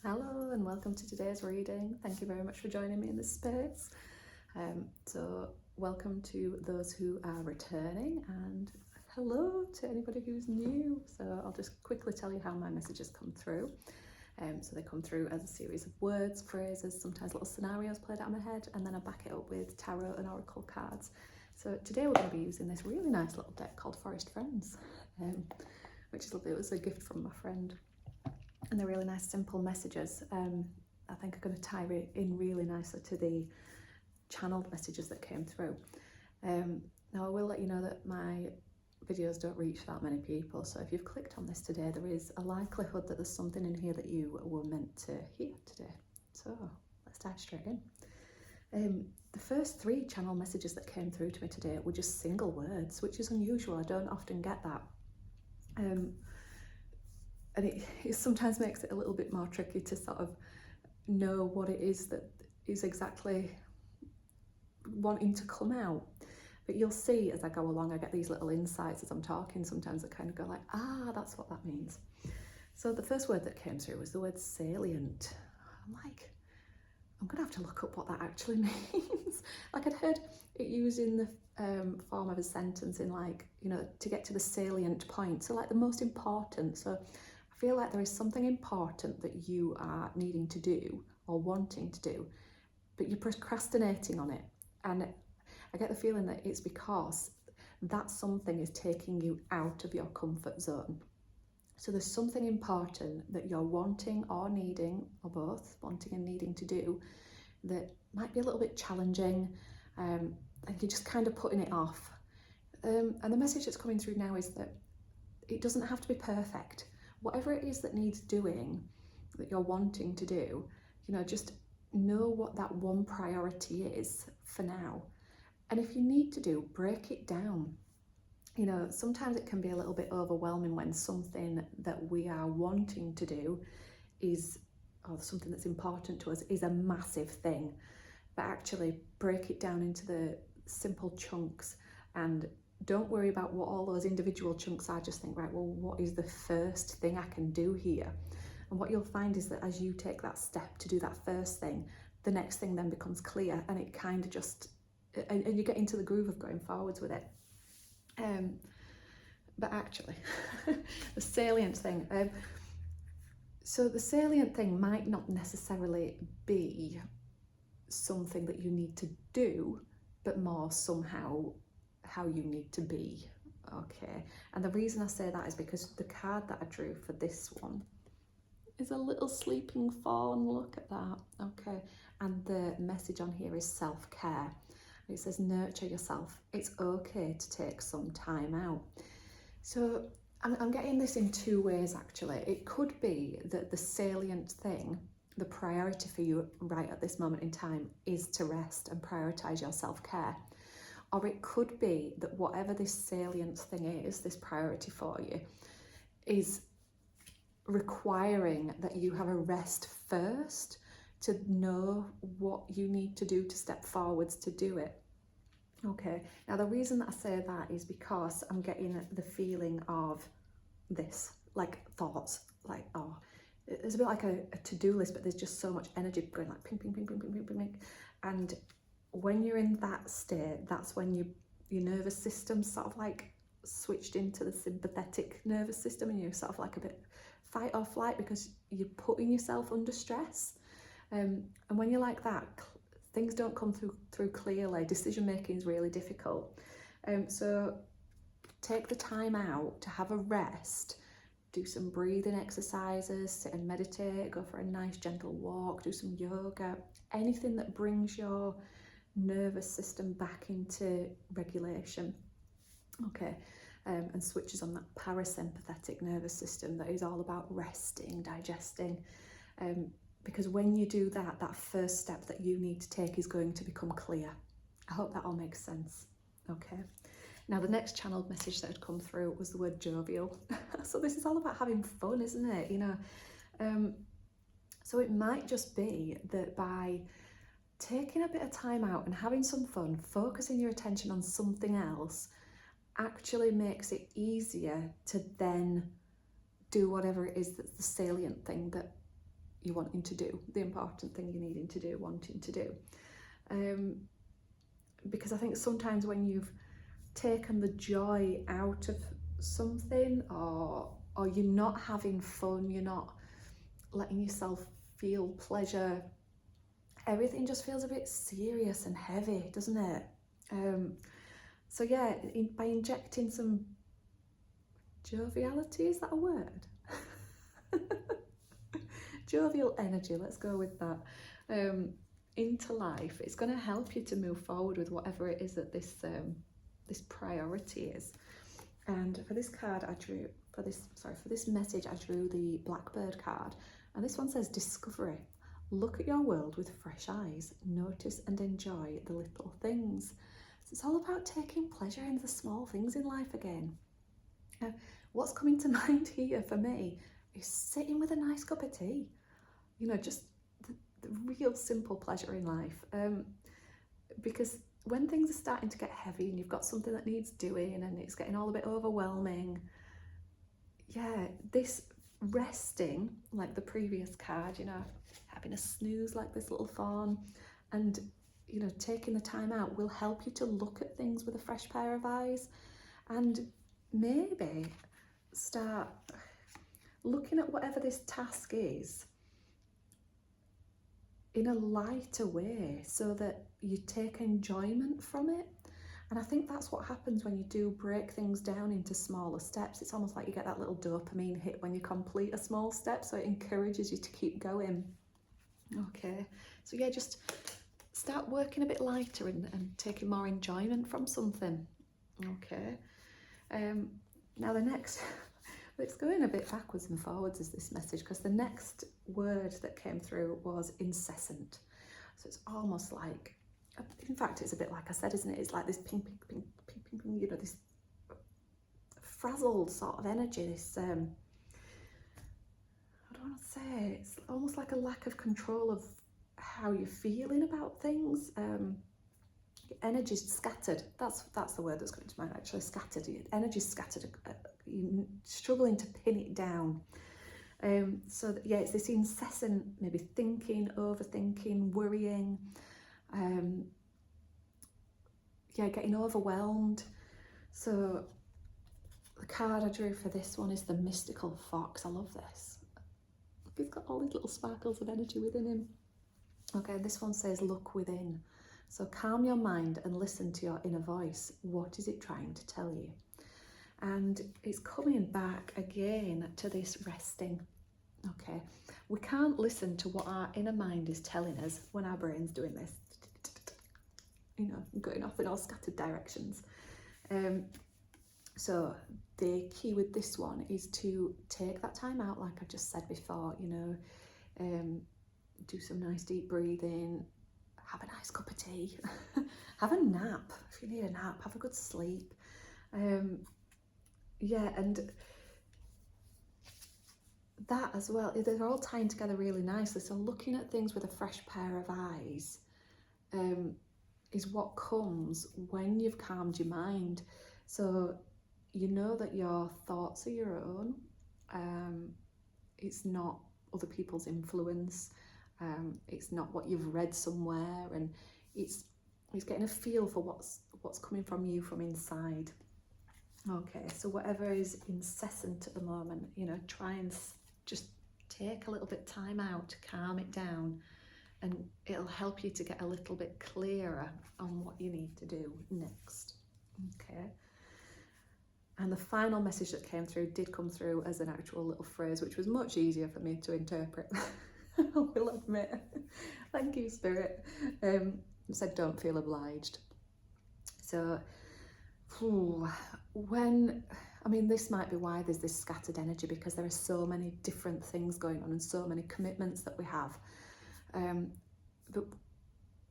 Hello and welcome to today's reading. Thank you very much for joining me in this space. So welcome to those who are returning and hello to anybody who's new. So I'll just quickly tell you how my messages come through. So they come through as a series of words, phrases, sometimes little scenarios played out in my head, and then I back it up with tarot and oracle cards. So today we're going to be using this really nice little deck called Forest Friends, which is lovely. It was a gift from my friend. And they're really nice, simple messages. I think are going to tie in really nicely to the channeled messages that came through. Now I will let you know that my videos don't reach that many people, so if you've clicked on this today, there is a likelihood that there's something in here that you were meant to hear today. So let's dive straight in. The first 3 channel messages that came through to me today were just single words, which is unusual. I don't often get that. And it sometimes makes it a little bit more tricky to sort of know what it is that is exactly wanting to come out. But you'll see as I go along, I get these little insights as I'm talking. Sometimes I kind of go like, that's what that means. So the first word that came through was the word salient. I'm gonna have to look up what that actually means. Like I'd heard it used in the form of a sentence in to get to the salient point. So like the most important. So I feel like there is something important that you are needing to do or wanting to do, but you're procrastinating on it. And I get the feeling that it's because that something is taking you out of your comfort zone. So there's something important that you're wanting or needing, or both, wanting and needing to do, that might be a little bit challenging, and you're just kind of putting it off. And the message that's coming through now is that it doesn't have to be perfect. Whatever it is that needs doing, that you're wanting to do, just know what that one priority is for now. And if you need to break it down. Sometimes it can be a little bit overwhelming when something that we are wanting to do or something that's important to us is a massive thing. But actually break it down into the simple chunks and don't worry about what all those individual chunks are. Just think, right, well, what is the first thing I can do here? And what you'll find is that as you take that step to do that first thing, the next thing then becomes clear, and it kind of just, and you get into the groove of going forwards with it. But actually, the salient thing. So the salient thing might not necessarily be something that you need to do, but more somehow how you need to be. Okay, and the reason I say that is because the card that I drew for this one is a little sleeping fawn. Look at that. Okay, and the message on here is self-care. It says nurture yourself. It's okay to take some time out. So I'm getting this in 2 ways actually. It could be that the salient thing, the priority for you right at this moment in time, is to rest and prioritise your self-care. Or it could be that whatever this salient thing is, this priority for you, is requiring that you have a rest first to know what you need to do to step forwards to do it. Okay, now the reason that I say that is because I'm getting the feeling of this, like thoughts, like, it's a bit like a to-do list, but there's just so much energy going like ping, ping, ping, ping, ping, ping, ping, ping. And when you're in that state, that's when your nervous system sort of like switched into the sympathetic nervous system, and you're sort of like a bit fight or flight because you're putting yourself under stress. And when you're like that, things don't come through clearly. Decision making is really difficult. So take the time out to have a rest, do some breathing exercises, sit and meditate, go for a nice gentle walk, do some yoga, anything that brings your nervous system back into regulation. Okay, and switches on that parasympathetic nervous system that is all about resting, digesting. Because when you do that, that first step that you need to take is going to become clear. I hope that all makes sense. Okay. Now the next channeled message that had come through was the word jovial. So this is all about having fun, isn't it? So it might just be that by taking a bit of time out and having some fun, focusing your attention on something else, actually makes it easier to then do whatever it is that's the salient thing that you're wanting to do, the important thing you're needing to do, wanting to do. Because I think sometimes when you've taken the joy out of something, or you're not having fun, you're not letting yourself feel pleasure, everything just feels a bit serious and heavy, doesn't it? So yeah, by injecting some joviality, is that a word? Jovial energy, let's go with that, into life, it's going to help you to move forward with whatever it is that this priority is. And for this card I drew, for this message I drew the Blackbird card, and this one says discovery. Look at your world with fresh eyes, notice and enjoy the little things. So it's all about taking pleasure in the small things in life again. What's coming to mind here for me is sitting with a nice cup of tea, you know, just the real simple pleasure in life. Because when things are starting to get heavy and you've got something that needs doing and it's getting all a bit overwhelming, yeah, this resting, like the previous card, you know, having a snooze like this little fawn, and, you know, taking the time out will help you to look at things with a fresh pair of eyes, and maybe start looking at whatever this task is in a lighter way, so that you take enjoyment from it. And I think that's what happens when you do break things down into smaller steps. It's almost like you get that little dopamine hit when you complete a small step, so it encourages you to keep going. Okay, so yeah, just start working a bit lighter and taking more enjoyment from something. Okay, now the next, it's going a bit backwards and forwards is this message, because the next word that came through was incessant. So it's almost like, in fact, it's a bit like I said, isn't it? It's like this ping, ping, ping, ping, ping, ping, you know, this frazzled sort of energy, this, I don't want to say, it's almost like a lack of control of how you're feeling about things. Energy's scattered, that's the word that's coming to mind, actually, scattered. Energy's scattered, you're struggling to pin it down. So that, yeah, it's this incessant maybe thinking, overthinking, worrying, yeah, getting overwhelmed. So the card I drew for this one is the Mystical Fox. I love this. He's got all these little sparkles of energy within him. Okay, this one says look within. So calm your mind and listen to your inner voice. What is it trying to tell you? And it's coming back again to this resting. Okay, we can't listen to what our inner mind is telling us when our brain's doing this, you know, going off in all scattered directions. So the key with this one is to take that time out, like I just said before, you know, do some nice deep breathing, have a nice cup of tea, have a nap if you need a nap, have a good sleep. Yeah, and that as well, they're all tying together really nicely. So looking at things with a fresh pair of eyes is what comes when you've calmed your mind. So you know that your thoughts are your own. It's not other people's influence. It's not what you've read somewhere, and it's getting a feel for what's coming from you from inside. Okay, so whatever is incessant at the moment, you know, try and just take a little bit of time out to calm it down, and it'll help you to get a little bit clearer on what you need to do next. Okay. And the final message that came through did come through as an actual little phrase, which was much easier for me to interpret. I will admit. Thank you, Spirit. It said, don't feel obliged. So, this might be why there's this scattered energy, because there are so many different things going on and so many commitments that we have. But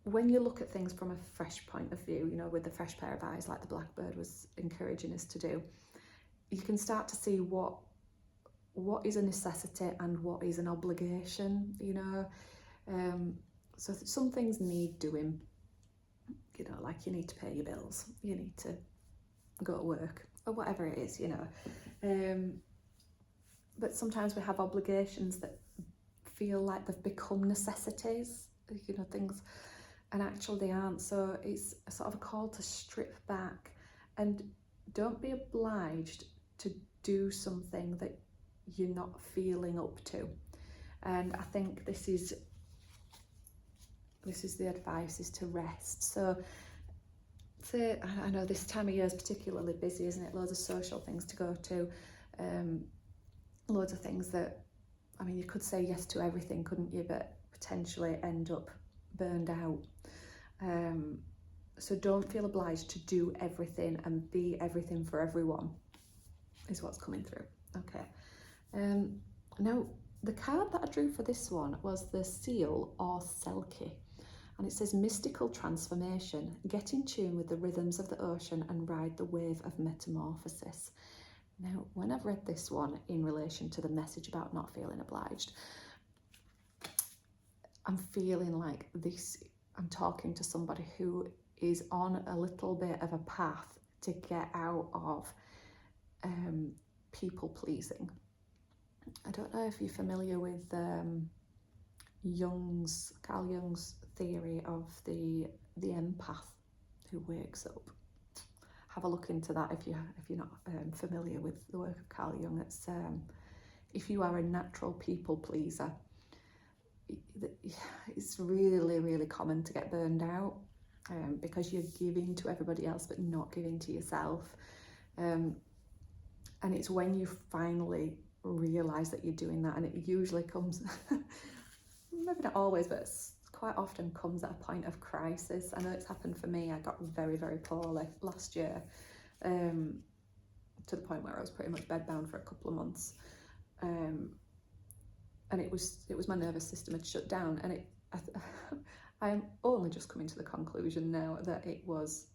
when you look at things from a fresh point of view, you know, with a fresh pair of eyes, like the Blackbird was encouraging us to do, you can start to see what is a necessity and what is an obligation, you know. So some things need doing, you know, like you need to pay your bills, you need to go to work, or whatever it is, you know. But sometimes we have obligations that feel like they've become necessities, you know, things, and actually they aren't. So it's a sort of a call to strip back and don't be obliged to do something that you're not feeling up to. And I think this is the advice, is to rest. So say, I know this time of year is particularly busy, isn't it? Loads of social things to go to, loads of things that, I mean, you could say yes to everything, couldn't you? But potentially end up burned out. So don't feel obliged to do everything and be everything for everyone, is what's coming through. Okay. Now, the card that I drew for this one was the Seal or Selkie. And it says mystical transformation, get in tune with the rhythms of the ocean and ride the wave of metamorphosis. Now, when I've read this one in relation to the message about not feeling obliged, I'm feeling like this, I'm talking to somebody who is on a little bit of a path to get out of people pleasing. I don't know if you're familiar with Carl Jung's theory of the empath who wakes up. Have a look into that if you're not familiar with the work of Carl Jung. It's if you are a natural people pleaser, it's really, really common to get burned out because you're giving to everybody else but not giving to yourself. And it's when you finally realise that you're doing that, and it usually comes, maybe not always, but quite often comes at a point of crisis. I know it's happened for me. I got very, very poorly last year, to the point where I was pretty much bedbound for a couple of months. And it was my nervous system had shut down, and I am only just coming to the conclusion now that it was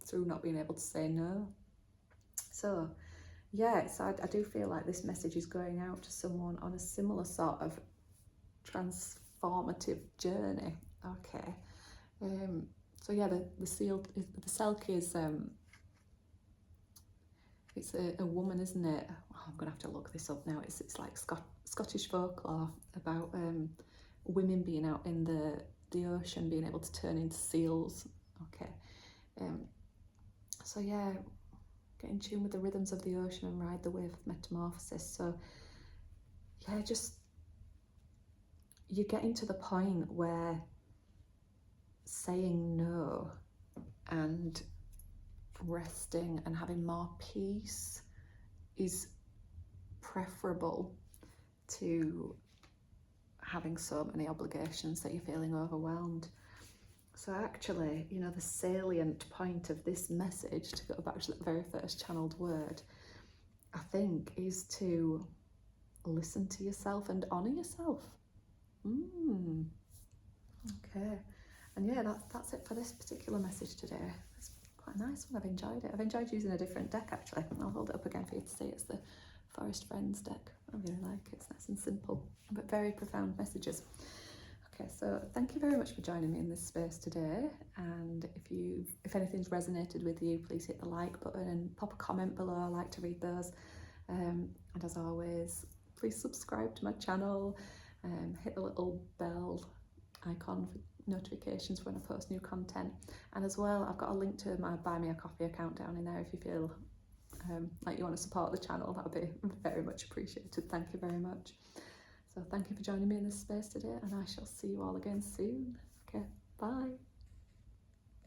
through not being able to say no. So yeah, so I do feel like this message is going out to someone on a similar sort of transformative journey. Okay. So yeah, the Selkie is it's a woman, isn't it? Oh, I'm gonna have to look this up now. It's like Scottish folklore about women being out in the ocean, being able to turn into seals. Okay. So yeah, get in tune with the rhythms of the ocean and ride the wave of metamorphosis. So yeah, just you're getting to the point where saying no and resting and having more peace is preferable to having so many obligations that you're feeling overwhelmed. So actually, you know, the salient point of this message, to go back to the very first channeled word, I think, is to listen to yourself and honour yourself. Okay. And yeah, that's it for this particular message today. It's quite a nice one. I've enjoyed it. I've enjoyed using a different deck, actually. I'll hold it up again for you to see. It's the Forest Friends deck. I really like it. It's nice and simple, but very profound messages. Okay, so thank you very much for joining me in this space today. And if anything's resonated with you, please hit the like button and pop a comment below. I like to read those. And as always, please subscribe to my channel. Hit the little bell icon for notifications when I post new content. And as well, I've got a link to my Buy Me a Coffee account down in there if you feel like you want to support the channel. That would be very much appreciated. Thank you very much. So thank you for joining me in this space today, and I shall see you all again soon. Okay.